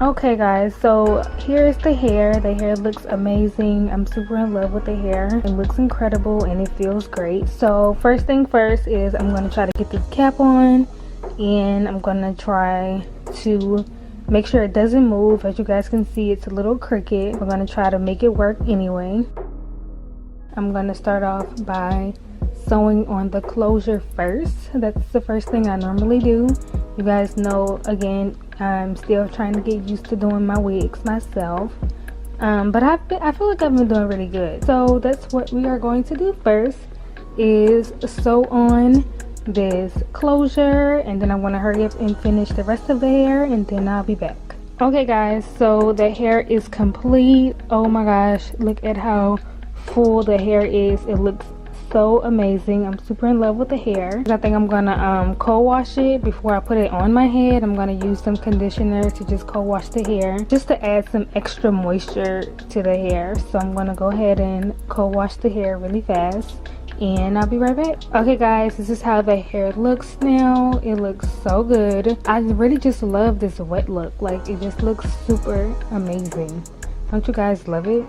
Okay guys, so here's the hair. The hair looks amazing. I'm super in love with the hair. It looks incredible and it feels great. So first thing first is I'm going to try to get this cap on, and I'm going to try to make sure it doesn't move. As you guys can see, it's a little crooked. We're going to try to make it work anyway. I'm going to start off by sewing on the closure first. That's the first thing I normally do. You guys know, again, I'm still trying to get used to doing my wigs myself, but I feel like I've been doing really good. So that's what we are going to do first, is sew on this closure, and then I'm going to hurry up and finish the rest of the hair, and then I'll be back. Okay guys, so the hair is complete. Oh my gosh, look at how full the hair is. It looks so amazing. I'm super in love with the hair. I think I'm gonna co-wash it before I put it on my head. I'm gonna use some conditioner to just co-wash the hair, just to add some extra moisture to the hair. So I'm gonna go ahead and co-wash the hair really fast, and I'll be right back. Okay guys, this is how the hair looks now. It looks so good. I really just love this wet look. Like, it just looks super amazing. Don't you guys love it?